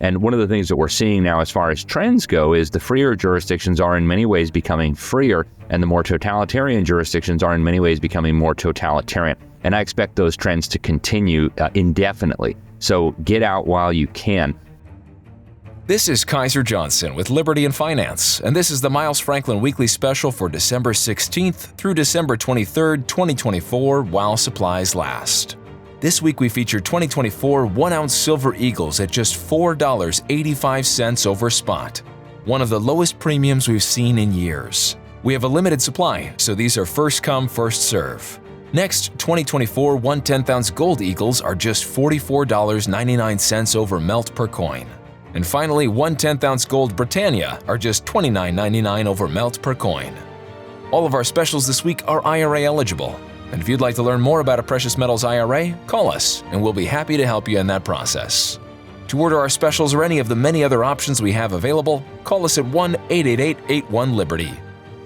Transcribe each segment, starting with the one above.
And one of the things that we're seeing now as far as trends go is the freer jurisdictions are in many ways becoming freer, and the more totalitarian jurisdictions are in many ways becoming more totalitarian. And I expect those trends to continue indefinitely. So get out while you can. This is Kaiser Johnson with Liberty and Finance, and this is the Miles Franklin Weekly Special for December 16th through December 23rd, 2024, while supplies last. This week we featured 2024 1-ounce silver eagles at just $4.85 over spot, one of the lowest premiums we've seen in years. We have a limited supply, so these are first come, first serve. Next, 2024 1 10th-ounce gold eagles are just $44.99 over melt per coin. And finally, 1 10th-ounce Gold Britannia are just $29.99 over melt per coin. All of our specials this week are IRA eligible. And if you'd like to learn more about a precious metals IRA, call us and we'll be happy to help you in that process. To order our specials or any of the many other options we have available, call us at 1-888-81-LIBERTY.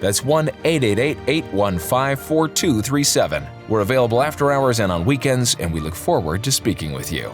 That's 1-888-815-4237. We're available after hours and on weekends, and we look forward to speaking with you.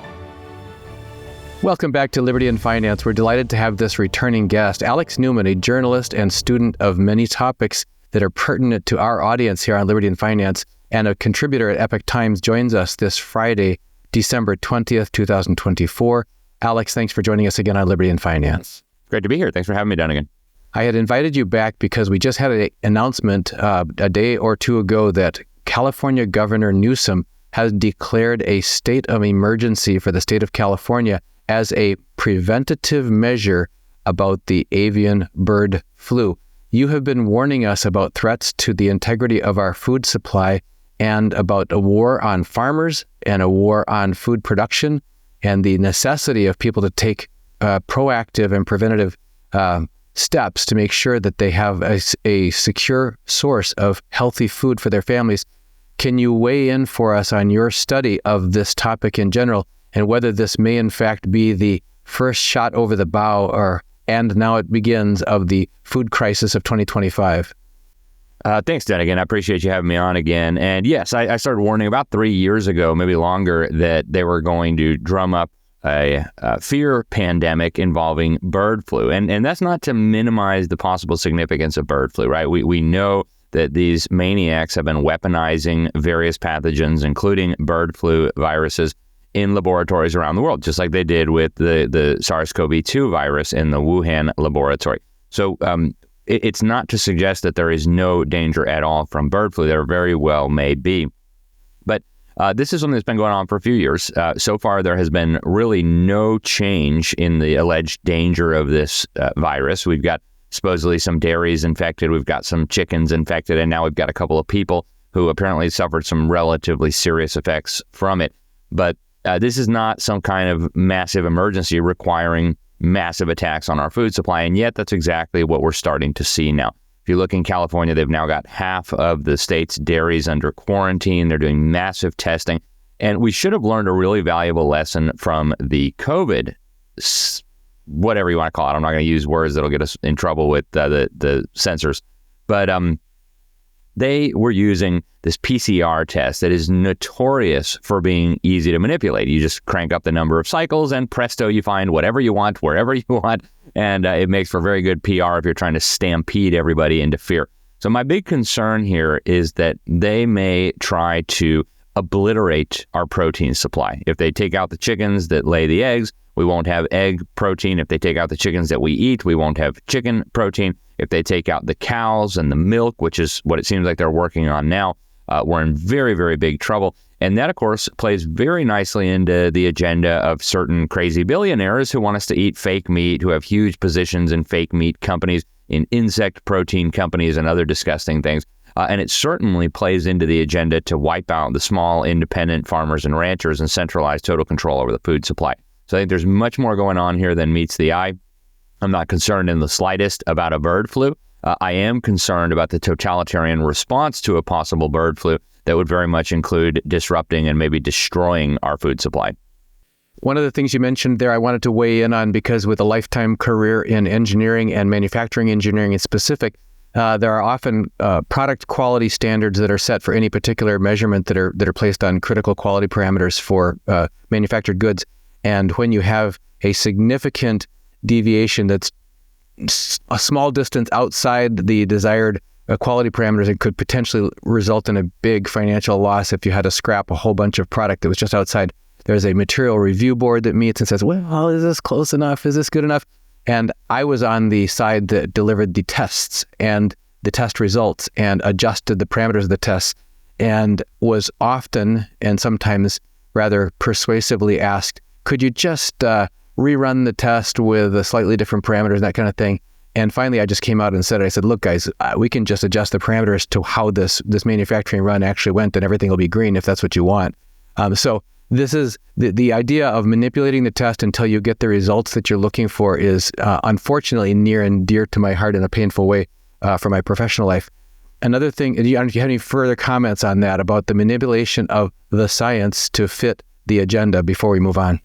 Welcome back to Liberty and Finance. We're delighted to have this returning guest, Alex Newman, a journalist and student of many topics that are pertinent to our audience here on Liberty and Finance, and a contributor at Epoch Times, joins us this Friday, December 20th, 2024. Alex, thanks for joining us again on Liberty and Finance. Great to be here. Thanks for having me down again. I had invited you back because we just had an announcement a day or two ago that California Governor Newsom has declared a state of emergency for the state of California as a preventative measure about the avian bird flu. You have been warning us about threats to the integrity of our food supply and about a war on farmers and a war on food production and the necessity of people to take proactive and preventative steps to make sure that they have a secure source of healthy food for their families. Can you weigh in for us on your study of this topic in general, and whether this may in fact be the first shot over the bow, and now it begins, of the food crisis of 2025? Thanks, Dan. Again, I appreciate you having me on again. And yes, I started warning about 3 years ago, maybe longer, that they were going to drum up a fear pandemic involving bird flu. And that's not to minimize the possible significance of bird flu, right? We know that these maniacs have been weaponizing various pathogens, including bird flu viruses, in laboratories around the world, just like they did with the SARS-CoV-2 virus in the Wuhan laboratory. So it's not to suggest that there is no danger at all from bird flu. There very well may be. But this is something that's been going on for a few years. So far, there has been really no change in the alleged danger of this virus. We've got supposedly some dairies infected. We've got some chickens infected. And now we've got a couple of people who apparently suffered some relatively serious effects from it. But this is not some kind of massive emergency requiring massive attacks on our food supply. And yet that's exactly what we're starting to see now. If you look in California, they've now got half of the state's dairies under quarantine. They're doing massive testing. And we should have learned a really valuable lesson from the COVID, whatever you want to call it. I'm not going to use words that'll get us in trouble with the censors. But they were using this PCR test that is notorious for being easy to manipulate. You just crank up the number of cycles and presto, you find whatever you want, wherever you want. And it makes for very good PR if you're trying to stampede everybody into fear. So my big concern here is that they may try to obliterate our protein supply. If they take out the chickens that lay the eggs, we won't have egg protein. If they take out the chickens that we eat, we won't have chicken protein. If they take out the cows and the milk, which is what it seems like they're working on now, we're in very, very big trouble. And that, of course, plays very nicely into the agenda of certain crazy billionaires who want us to eat fake meat, who have huge positions in fake meat companies, in insect protein companies, and other disgusting things. And it certainly plays into the agenda to wipe out the small independent farmers and ranchers and centralize total control over the food supply. So I think there's much more going on here than meets the eye. I'm not concerned in the slightest about a bird flu. I am concerned about the totalitarian response to a possible bird flu that would very much include disrupting and maybe destroying our food supply. One of the things you mentioned there I wanted to weigh in on, because with a lifetime career in engineering and manufacturing engineering in specific, there are often product quality standards that are set for any particular measurement that are placed on critical quality parameters for manufactured goods. And when you have a significant deviation that's a small distance outside the desired quality parameters, it could potentially result in a big financial loss if you had to scrap a whole bunch of product that was just outside. There's a material review board that meets and says, well, is this close enough? Is this good enough? And I was on the side that delivered the tests and the test results and adjusted the parameters of the tests, and was often and sometimes rather persuasively asked, could you just rerun the test with a slightly different parameters and that kind of thing? And finally, I just came out and said, I said, look, guys, we can just adjust the parameters to how this manufacturing run actually went, and everything will be green if that's what you want. So this is the idea of manipulating the test until you get the results that you're looking for is unfortunately near and dear to my heart in a painful way for my professional life. Another thing, do you have any further comments on that about the manipulation of the science to fit the agenda before we move on?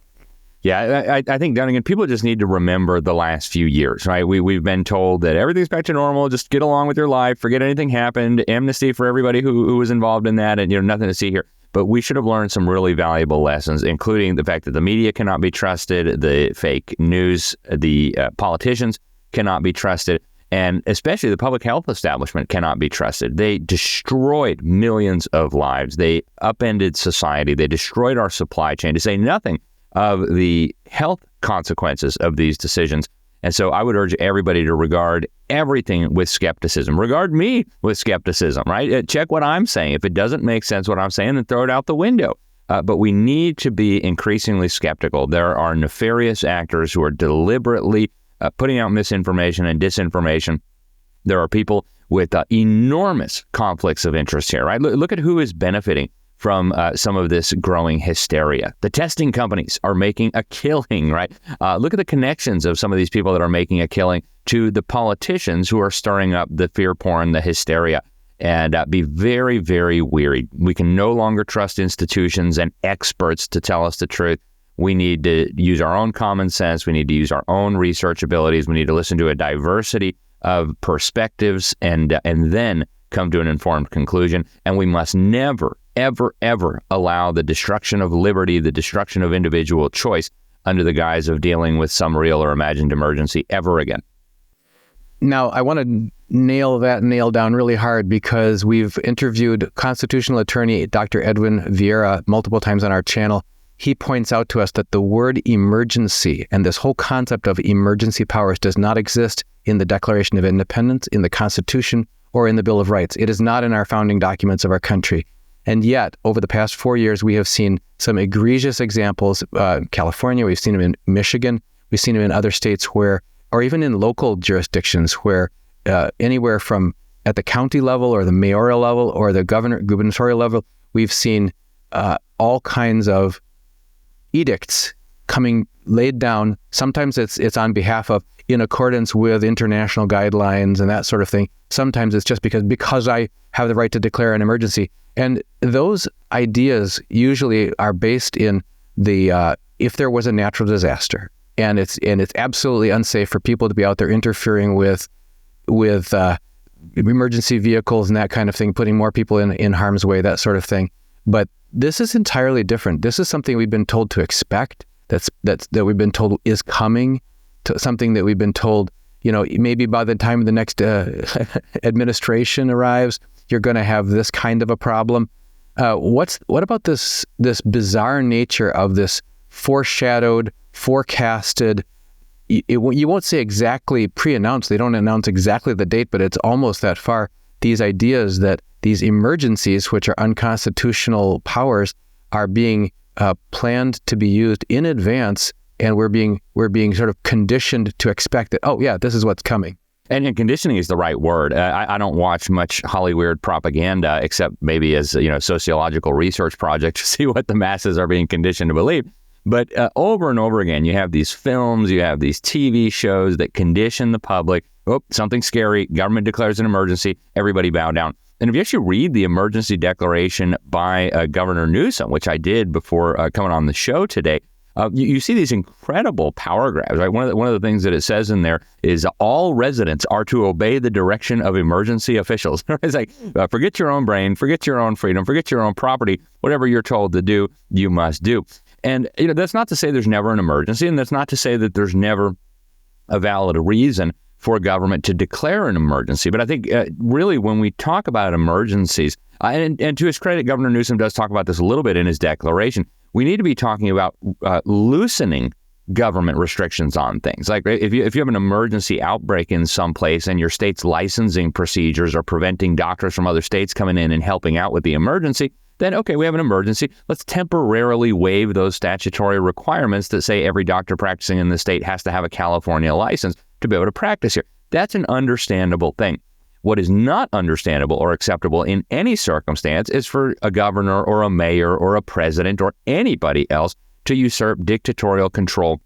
Yeah, I think, Dunnigan, people just need to remember the last few years, right? We've been told that everything's back to normal, just get along with your life, forget anything happened, amnesty for everybody who was involved in that, and nothing to see here. But we should have learned some really valuable lessons, including the fact that the media cannot be trusted, the fake news, the politicians cannot be trusted, and especially the public health establishment cannot be trusted. They destroyed millions of lives. They upended society. They destroyed our supply chain, to say nothing of the health consequences of these decisions. And so I would urge everybody to regard everything with skepticism. Regard me with skepticism, right? Check what I'm saying. If it doesn't make sense what I'm saying, then throw it out the window. But we need to be increasingly skeptical. There are nefarious actors who are deliberately putting out misinformation and disinformation. There are people with enormous conflicts of interest here, right? Look at who is benefiting from some of this growing hysteria. The testing companies are making a killing, right? Look at the connections of some of these people that are making a killing to the politicians who are stirring up the fear porn, the hysteria, and be very, very weary. We can no longer trust institutions and experts to tell us the truth. We need to use our own common sense. We need to use our own research abilities. We need to listen to a diversity of perspectives and then come to an informed conclusion. And we must never, ever, ever allow the destruction of liberty, the destruction of individual choice under the guise of dealing with some real or imagined emergency ever again. Now, I want to nail down really hard because we've interviewed constitutional attorney Dr. Edwin Vieira multiple times on our channel. He points out to us that the word emergency and this whole concept of emergency powers does not exist in the Declaration of Independence, in the Constitution, or in the Bill of Rights. It is not in our founding documents of our country. And yet, over the past 4 years, we have seen some egregious examples. California, we've seen them in Michigan, we've seen them in other states where, or even in local jurisdictions where anywhere from at the county level or the mayoral level or the gubernatorial level, we've seen all kinds of edicts coming laid down. Sometimes it's on behalf of, in accordance with international guidelines and that sort of thing. Sometimes it's just because I have the right to declare an emergency. And those ideas usually are based in the if there was a natural disaster, and it's absolutely unsafe for people to be out there interfering with emergency vehicles and that kind of thing, putting more people in harm's way, that sort of thing. But this is entirely different. This is something we've been told to expect. That we've been told is coming. To something that we've been told, maybe by the time the next administration arrives, you're going to have this kind of a problem. What about this bizarre nature of this foreshadowed, forecasted? You won't say exactly pre-announced. They don't announce exactly the date, but it's almost that far. These ideas that these emergencies, which are unconstitutional powers, are being planned to be used in advance. And we're being sort of conditioned to expect that, oh yeah, this is what's coming. And conditioning is the right word. I don't watch much Hollywood propaganda, except maybe as sociological research project to see what the masses are being conditioned to believe. But over and over again, you have these films, you have these TV shows that condition the public. Oh, something scary. Government declares an emergency. Everybody bow down. And if you actually read the emergency declaration by Governor Newsom, which I did before coming on the show today, you see these incredible power grabs, right? One of the things that it says in there is all residents are to obey the direction of emergency officials. It's like, forget your own brain, forget your own freedom, forget your own property. Whatever you're told to do, you must do. And that's not to say there's never an emergency, and that's not to say that there's never a valid reason for government to declare an emergency. But I think really when we talk about emergencies, and to his credit, Governor Newsom does talk about this a little bit in his declaration, we need to be talking about loosening government restrictions on things. Like if you have an emergency outbreak in some place and your state's licensing procedures are preventing doctors from other states coming in and helping out with the emergency, then okay, we have an emergency. Let's temporarily waive those statutory requirements that say every doctor practicing in the state has to have a California license to be able to practice here. That's an understandable thing. What is not understandable or acceptable in any circumstance is for a governor or a mayor or a president or anybody else to usurp dictatorial control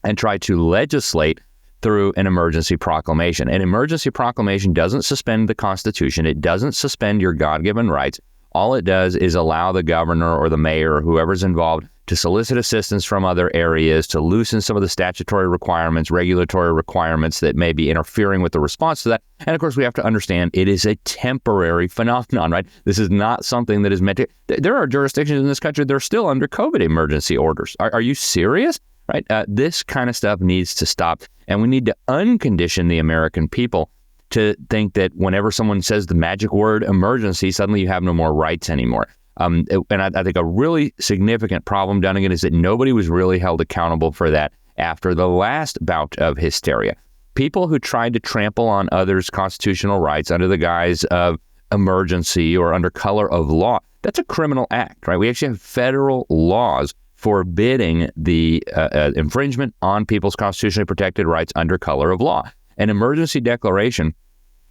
and try to legislate through an emergency proclamation. An emergency proclamation doesn't suspend the Constitution. It doesn't suspend your God-given rights. All it does is allow the governor or the mayor or whoever's involved to solicit assistance from other areas, to loosen some of the statutory requirements, regulatory requirements that may be interfering with the response to that. And of course, we have to understand it is a temporary phenomenon, right? This is not something that is meant to... There are jurisdictions in this country that are still under COVID emergency orders. Are you serious? Right? This kind of stuff needs to stop. And we need to uncondition the American people to think that whenever someone says the magic word emergency, suddenly you have no more rights anymore. And I think a really significant problem, Dunnigan, is that nobody was really held accountable for that after the last bout of hysteria. People who tried to trample on others' constitutional rights under the guise of emergency or under color of law, that's a criminal act, right? We actually have federal laws forbidding the infringement on people's constitutionally protected rights under color of law. An emergency declaration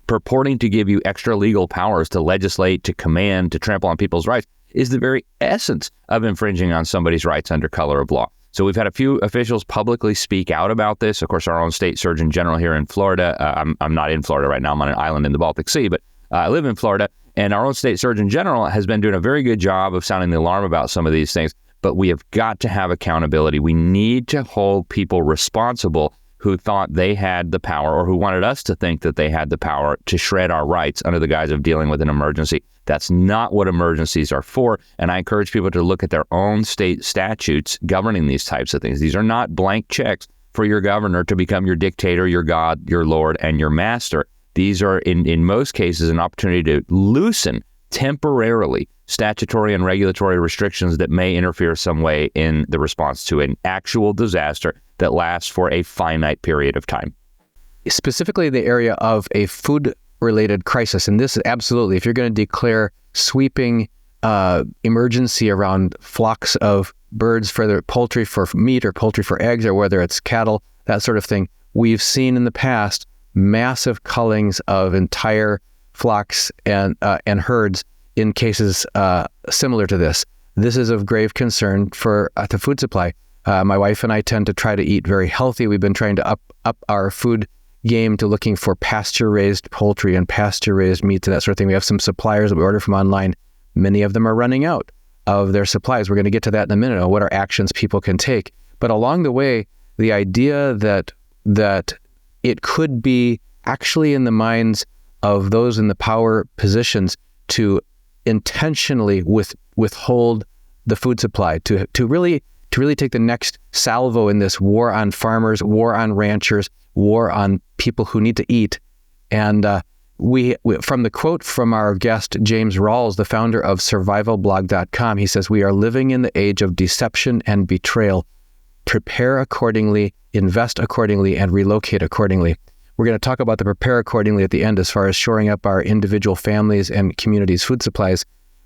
purporting to give you extra legal powers to legislate, to command, to trample on people's rights is the very essence of infringing on somebody's rights under color of law. So we've had a few officials publicly speak out about this. Of course, our own state surgeon general here in Florida, I'm not in Florida right now, I'm on an island in the Baltic Sea, but I live in Florida, and our own state surgeon general has been doing a very good job of sounding the alarm about some of these things, but we have got to have accountability. We need to hold people responsible who thought they had the power, or who wanted us to think that they had the power to shred our rights under the guise of dealing with an emergency. That's not what emergencies are for. And I encourage people to look at their own state statutes governing these types of things. These are not blank checks for your governor to become your dictator, your God, your Lord, and your master. These are, in most cases, an opportunity to loosen temporarily statutory and regulatory restrictions that may interfere some way in the response to an actual disaster that lasts for a finite period of time. Specifically the area of a food-related crisis, and this is absolutely, if you're going to declare sweeping emergency around flocks of birds for their poultry for meat or poultry for eggs, or whether it's cattle, that sort of thing, we've seen in the past massive cullings of entire flocks and herds in cases similar to this. This is of grave concern for the food supply. My wife and I tend to try to eat very healthy. We've been trying to up our food game to looking for pasture-raised poultry and pasture-raised meats and that sort of thing. We have some suppliers that we order from online. Many of them are running out of their supplies. We're going to get to that in a minute on what are actions people can take. But along the way, the idea that it could be actually in the minds of those in the power positions to intentionally withhold the food supply, to really take the next salvo in this war on farmers, war on ranchers, war on people who need to eat. And we from the quote from our guest, James Rawls, the founder of survivalblog.com, he says, "We are living in the age of deception and betrayal. Prepare accordingly, invest accordingly, and relocate accordingly." We're going to talk about the prepare accordingly at the end as far as shoring up our individual families and communities' food supplies.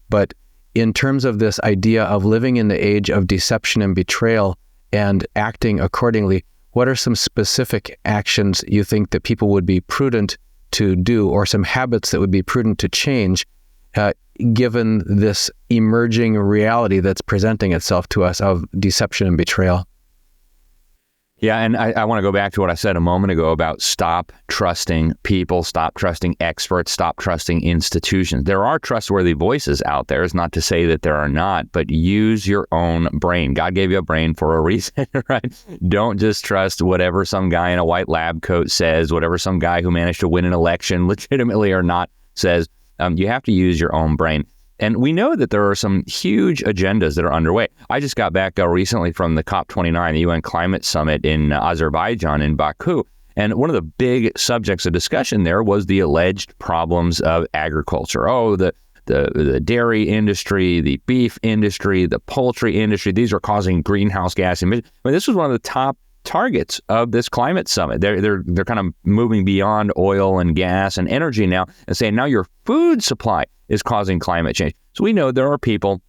But in terms of this idea of living in the age of deception and betrayal and acting accordingly, what are some specific actions you think that people would be prudent to do, or some habits that would be prudent to change, given this emerging reality that's presenting itself to us of deception and betrayal? Yeah, and I want to go back to what I said a moment ago about stop trusting people, stop trusting experts, stop trusting institutions. There are trustworthy voices out there. It's not to say that there are not, but use your own brain. God gave you a brain for a reason, right? Don't just trust whatever some guy in a white lab coat says, whatever some guy who managed to win an election legitimately or not says. You have to use your own brain. And we know that there are some huge agendas that are underway. I just got back recently from the COP29, the UN Climate Summit in Azerbaijan, in Baku. And one of the big subjects of discussion there was the alleged problems of agriculture. Oh, the dairy industry, the beef industry, the poultry industry, these are causing greenhouse gas emissions. I mean, this was one of the top targets of this climate summit. They're kind of moving beyond oil and gas and energy now and saying now your food supply is causing climate change. So we know there are people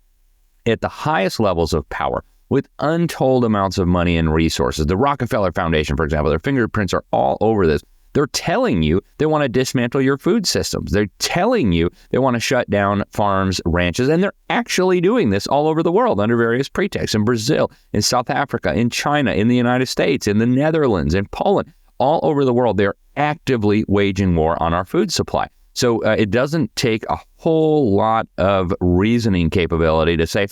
at the highest levels of power with untold amounts of money and resources. The Rockefeller Foundation, for example, their fingerprints are all over this. They're telling you they want to dismantle your food systems. They're telling you they want to shut down farms, ranches, and they're actually doing this all over the world under various pretexts. In Brazil, in South Africa, in China, in the United States, in the Netherlands, in Poland, all over the world, they're actively waging war on our food supply. So it doesn't take a whole lot of reasoning capability to say,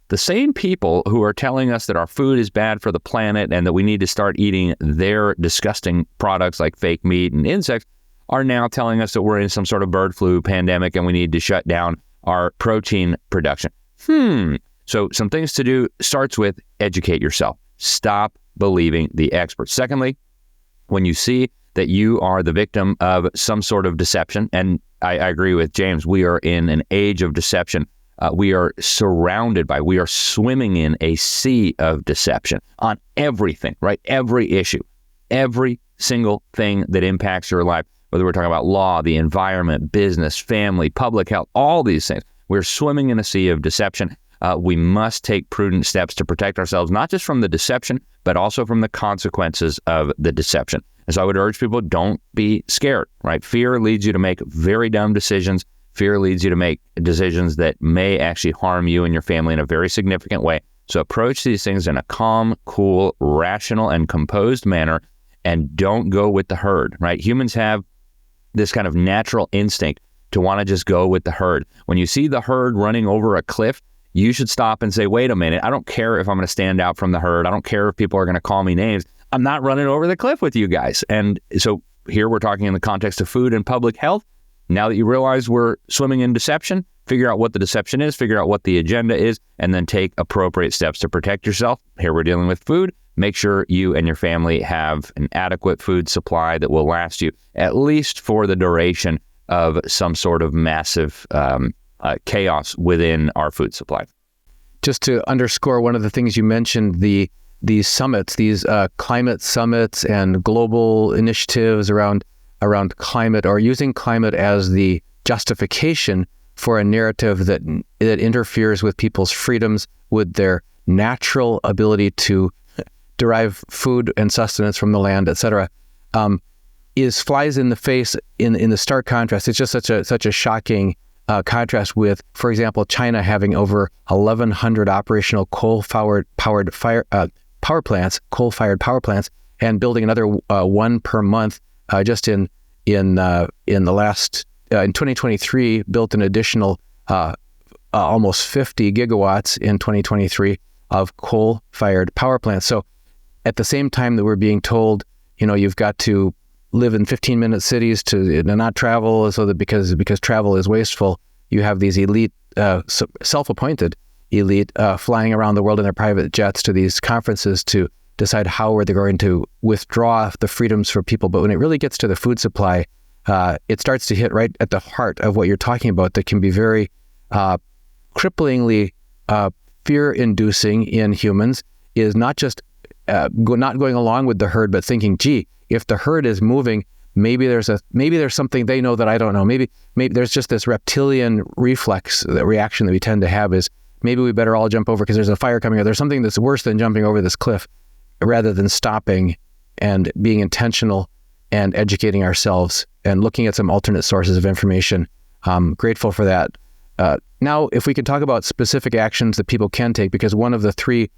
the same people who are telling us that our food is bad for the planet and that we need to start eating their disgusting products like fake meat and insects are now telling us that we're in some sort of bird flu pandemic and we need to shut down our protein production. So some things to do starts with educate yourself. Stop believing the experts. Secondly, when you see that you are the victim of some sort of deception, and I agree with James, we are in an age of deception. We are swimming in a sea of deception on everything, right? Every issue, every single thing that impacts your life, whether we're talking about law, the environment, business, family, public health, all these things. We're swimming in a sea of deception. We must take prudent steps to protect ourselves, not just from the deception, but also from the consequences of the deception. And so I would urge people, don't be scared, right? Fear leads you to make very dumb decisions. Fear leads you to make decisions that may actually harm you and your family in a very significant way. So approach these things in a calm, cool, rational, and composed manner, and don't go with the herd, right? Humans have this kind of natural instinct to want to just go with the herd. When you see the herd running over a cliff, you should stop and say, wait a minute, I don't care if I'm going to stand out from the herd. I don't care if people are going to call me names. I'm not running over the cliff with you guys. And so here we're talking in the context of food and public health. Now that you realize we're swimming in deception, figure out what the deception is, figure out what the agenda is, and then take appropriate steps to protect yourself. Here we're dealing with food. Make sure you and your family have an adequate food supply that will last you at least for the duration of some sort of massive chaos within our food supply. Just to underscore one of the things you mentioned, these summits, these climate summits and global initiatives around climate, or using climate as the justification for a narrative that interferes with people's freedoms, with their natural ability to derive food and sustenance from the land, etc., flies in the face in the stark contrast. It's just such a shocking contrast with, for example, China having over 1,100 operational coal-fired power plants, and building another one per month. Just in 2023, built an additional almost 50 gigawatts in 2023 of coal-fired power plants. So at the same time that we're being told, you've got to live in 15-minute cities to not travel, so that because travel is wasteful, you have these elite, self-appointed elite flying around the world in their private jets to these conferences to decide how they're going to withdraw the freedoms for people. But when it really gets to the food supply, it starts to hit right at the heart of what you're talking about, that can be very cripplingly fear-inducing in humans, is not just not going along with the herd, but thinking, gee, if the herd is moving, maybe there's something they know that I don't know. Maybe there's just this reptilian reflex, the reaction that we tend to have is, maybe we better all jump over because there's a fire coming, or there's something that's worse than jumping over this cliff, rather than stopping and being intentional and educating ourselves and looking at some alternate sources of information. I'm grateful for that. Now, if we could talk about specific actions that people can take, because one of the three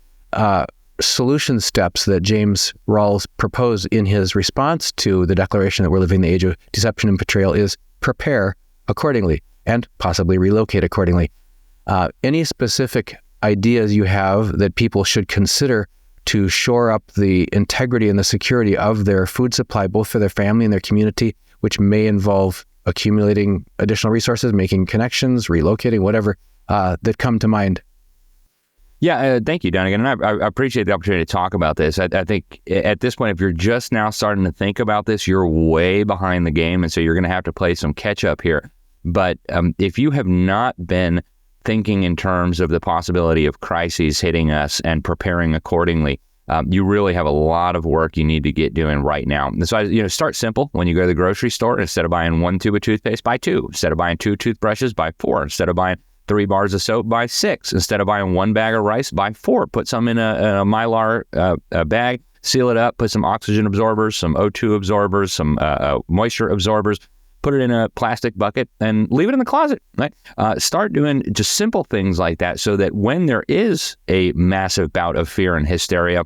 solution steps that James Rawls proposed in his response to the declaration that we're living in the age of deception and betrayal is prepare accordingly and possibly relocate accordingly. Any specific ideas you have that people should consider to shore up the integrity and the security of their food supply, both for their family and their community, which may involve accumulating additional resources, making connections, relocating, whatever that come to mind. Yeah, thank you, Donegan. And I appreciate the opportunity to talk about this. I think at this point, if you're just now starting to think about this, you're way behind the game. And so you're going to have to play some catch up here. But if you have not been thinking in terms of the possibility of crises hitting us and preparing accordingly, you really have a lot of work you need to get doing right now. And so, start simple. When you go to the grocery store, instead of buying 1 tube of toothpaste, buy 2. Instead of buying 2 toothbrushes, buy 4. Instead of buying 3 bars of soap, buy 6. Instead of buying 1 bag of rice, buy 4. Put some in a Mylar bag, seal it up, put some oxygen absorbers, some O2 absorbers, some moisture absorbers, put it in a plastic bucket, and leave it in the closet, right? Start doing just simple things like that so that when there is a massive bout of fear and hysteria,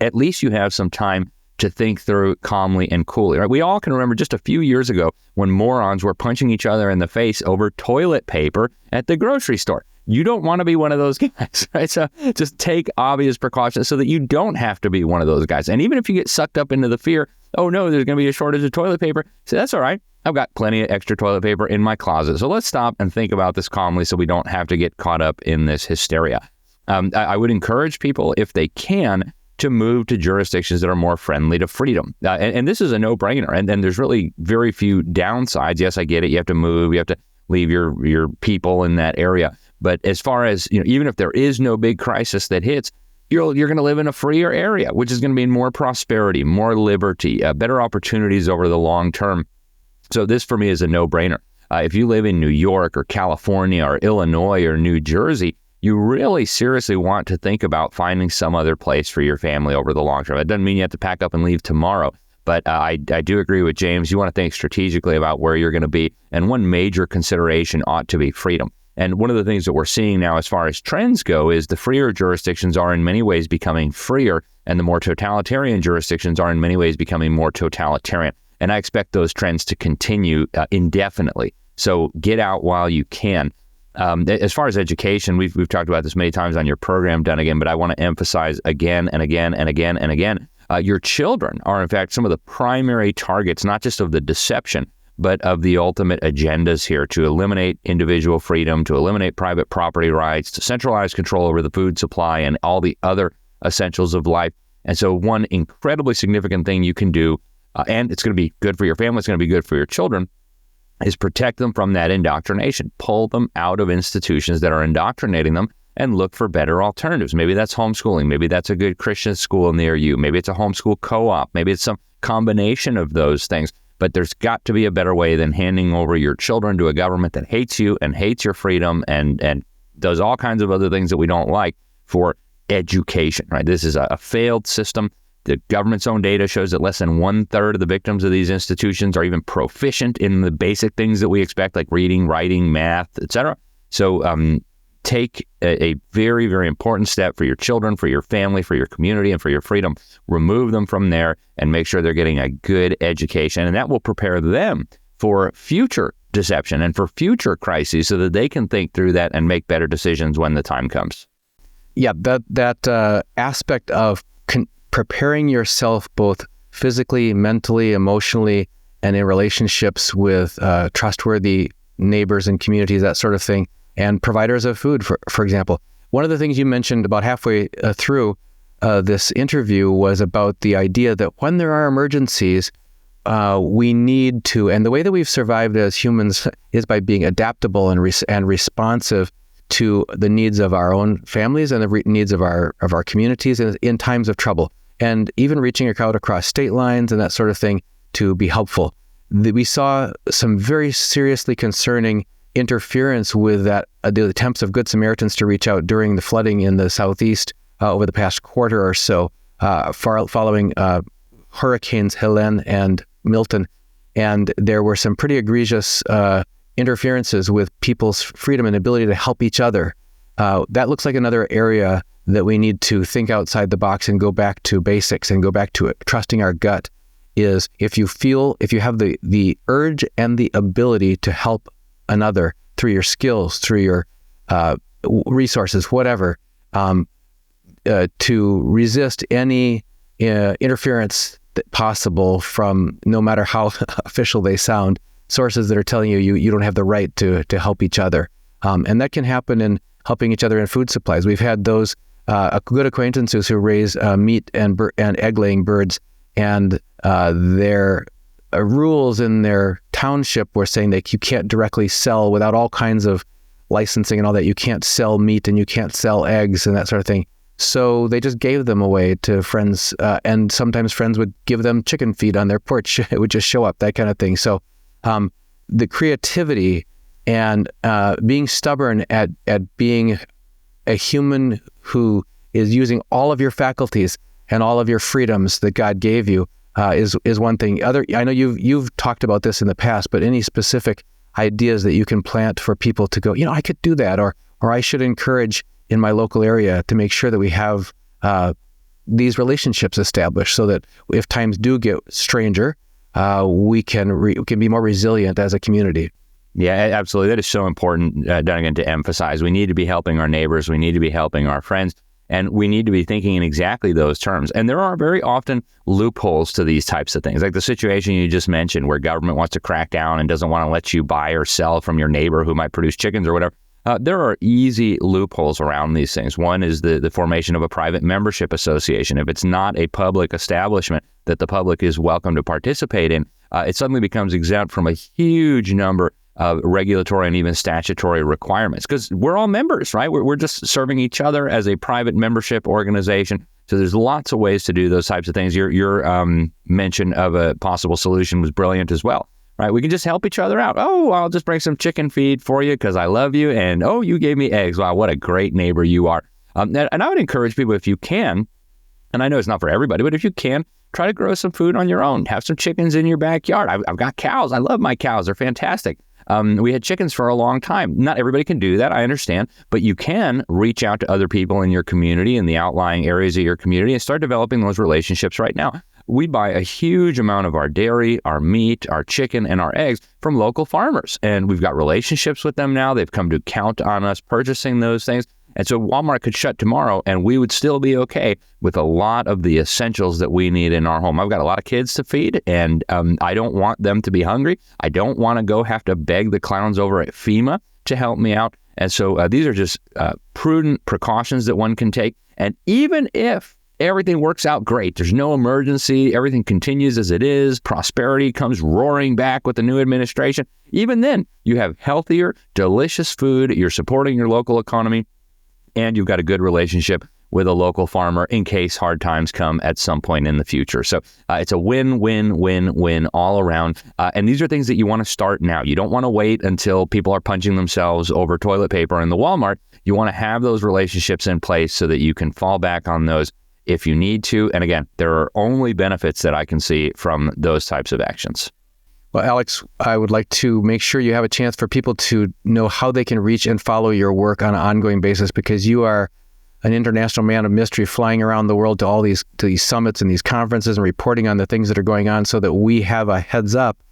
at least you have some time to think through calmly and coolly, right? We all can remember just a few years ago when morons were punching each other in the face over toilet paper at the grocery store. You don't want to be one of those guys, right? So just take obvious precautions so that you don't have to be one of those guys. And even if you get sucked up into the fear, oh no, there's going to be a shortage of toilet paper, so that's all right. I've got plenty of extra toilet paper in my closet. So let's stop and think about this calmly so we don't have to get caught up in this hysteria. I would encourage people, if they can, to move to jurisdictions that are more friendly to freedom. And this is a no-brainer. And there's really very few downsides. Yes, I get it. You have to move. You have to leave your people in that area. But as far as, even if there is no big crisis that hits, you're going to live in a freer area, which is going to mean more prosperity, more liberty, better opportunities over the long term. So this, for me, is a no-brainer. If you live in New York or California or Illinois or New Jersey, you really seriously want to think about finding some other place for your family over the long term. It doesn't mean you have to pack up and leave tomorrow, but I do agree with James. You want to think strategically about where you're going to be, and one major consideration ought to be freedom. And one of the things that we're seeing now as far as trends go is the freer jurisdictions are in many ways becoming freer, and the more totalitarian jurisdictions are in many ways becoming more totalitarian. And I expect those trends to continue indefinitely. So get out while you can. As far as education, we've talked about this many times on your program, Donegan, but I want to emphasize again and again and again and again, your children are in fact some of the primary targets, not just of the deception, but of the ultimate agendas here to eliminate individual freedom, to eliminate private property rights, to centralize control over the food supply and all the other essentials of life. And so one incredibly significant thing you can do, and it's going to be good for your family, it's going to be good for your children, is protect them from that indoctrination. Pull them out of institutions that are indoctrinating them and look for better alternatives. Maybe that's homeschooling. Maybe that's a good Christian school near you. Maybe it's a homeschool co-op. Maybe it's some combination of those things. But there's got to be a better way than handing over your children to a government that hates you and hates your freedom and does all kinds of other things that we don't like for education, right? This is a failed system. The government's own data shows that less than 1/3 of the victims of these institutions are even proficient in the basic things that we expect, like reading, writing, math, etc. So take a very, very important step for your children, for your family, for your community, and for your freedom. Remove them from there and make sure they're getting a good education. And that will prepare them for future deception and for future crises so that they can think through that and make better decisions when the time comes. Yeah, that aspect of preparing yourself both physically, mentally, emotionally, and in relationships with trustworthy neighbors and communities, that sort of thing, and providers of food, for example. One of the things you mentioned about halfway through this interview was about the idea that when there are emergencies, we need to, and the way that we've survived as humans is by being adaptable and responsive to the needs of our own families and the needs of our communities in times of trouble, and even reaching out across state lines and that sort of thing to be helpful. We saw some very seriously concerning interference with that, the attempts of Good Samaritans to reach out during the flooding in the Southeast over the past quarter or so, following Hurricanes Helene and Milton. And there were some pretty egregious interferences with people's freedom and ability to help each other. That looks like another area that we need to think outside the box and go back to basics and go back to it. Trusting our gut is if you have the urge and the ability to help another through your skills, through your resources, whatever, to resist any interference possible from no matter how official they sound, sources that are telling you don't have the right to help each other. And that can happen in helping each other in food supplies. We've had those good acquaintances who raise meat and egg-laying birds, and their rules in their township were saying that you can't directly sell without all kinds of licensing and all that. You can't sell meat and you can't sell eggs and that sort of thing. So they just gave them away to friends, and sometimes friends would give them chicken feed on their porch. It would just show up, that kind of thing. So the creativity and being stubborn at being a human who is using all of your faculties and all of your freedoms that God gave you is one thing. I know you've talked about this in the past, but any specific ideas that you can plant for people to go, I could do that, or I should encourage in my local area to make sure that we have these relationships established, so that if times do get stranger, we can be more resilient as a community. Yeah, absolutely. That is so important, Dunnigan, to emphasize. We need to be helping our neighbors. We need to be helping our friends. And we need to be thinking in exactly those terms. And there are very often loopholes to these types of things, like the situation you just mentioned where government wants to crack down and doesn't want to let you buy or sell from your neighbor who might produce chickens or whatever. There are easy loopholes around these things. One is the formation of a private membership association. If it's not a public establishment that the public is welcome to participate in, it suddenly becomes exempt from a huge number of regulatory and even statutory requirements, because we're all members, right? We're just serving each other as a private membership organization. So there's lots of ways to do those types of things. Your mention of a possible solution was brilliant as well, right? We can just help each other out. Oh, I'll just bring some chicken feed for you because I love you. And oh, you gave me eggs. Wow, what a great neighbor you are. And I would encourage people, if you can, and I know it's not for everybody, but if you can, try to grow some food on your own. Have some chickens in your backyard. I've got cows. I love my cows. They're fantastic. We had chickens for a long time. Not everybody can do that, I understand, but you can reach out to other people in your community, in the outlying areas of your community, and start developing those relationships right now. We buy a huge amount of our dairy, our meat, our chicken, and our eggs from local farmers, and we've got relationships with them now. They've come to count on us purchasing those things. And so Walmart could shut tomorrow and we would still be okay with a lot of the essentials that we need in our home. I've got a lot of kids to feed, and I don't want them to be hungry. I don't want to go have to beg the clowns over at FEMA to help me out. And so these are just prudent precautions that one can take. And even if everything works out great, there's no emergency, everything continues as it is, prosperity comes roaring back with the new administration, even then you have healthier, delicious food, you're supporting your local economy, and you've got a good relationship with a local farmer in case hard times come at some point in the future. So it's a win-win-win-win all around. And these are things that you want to start now. You don't want to wait until people are punching themselves over toilet paper in the Walmart. You want to have those relationships in place so that you can fall back on those if you need to. And again, there are only benefits that I can see from those types of actions. Well, Alex, I would like to make sure you have a chance for people to know how they can reach and follow your work on an ongoing basis, because you are an international man of mystery, flying around the world to these summits and these conferences and reporting on the things that are going on so that we have a heads up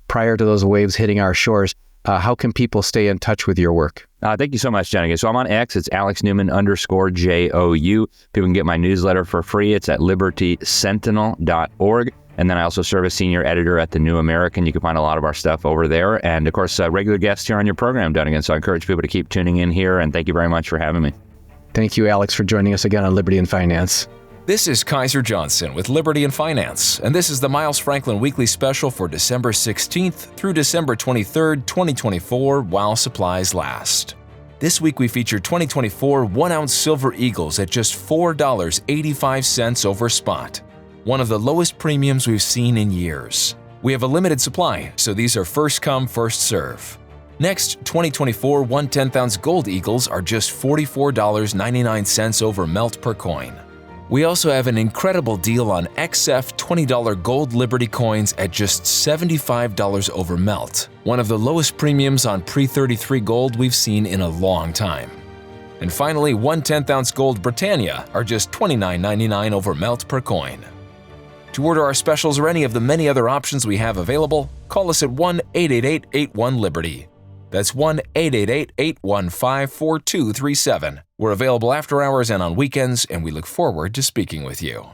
prior to those waves hitting our shores. How can people stay in touch with your work? Thank you so much, Jennigan. So I'm on X. It's AlexNewman_JOU. People can get my newsletter for free. It's at libertysentinel.org. And then I also serve as senior editor at The New American. You can find a lot of our stuff over there. And of course, regular guests here on your program, Dunnigan. So I encourage people to keep tuning in here. And thank you very much for having me. Thank you, Alex, for joining us again on Liberty and Finance. This is Kaiser Johnson with Liberty and Finance, and this is the Miles Franklin Weekly Special for December 16th through December 23rd, 2024, while supplies last. This week we feature 2024 1-ounce silver eagles at just $4.85 over spot, one of the lowest premiums we've seen in years. We have a limited supply, so these are first come, first serve. Next, 2024 1/10-ounce gold eagles are just $44.99 over melt per coin. We also have an incredible deal on XF $20 gold Liberty coins at just $75 over melt, one of the lowest premiums on pre-33 gold we've seen in a long time. And finally, 1/10-ounce Gold Britannia are just $29.99 over melt per coin. To order our specials or any of the many other options we have available, call us at 1-888-81-LIBERTY. That's 1-888-815-4237. We're available after hours and on weekends, and we look forward to speaking with you.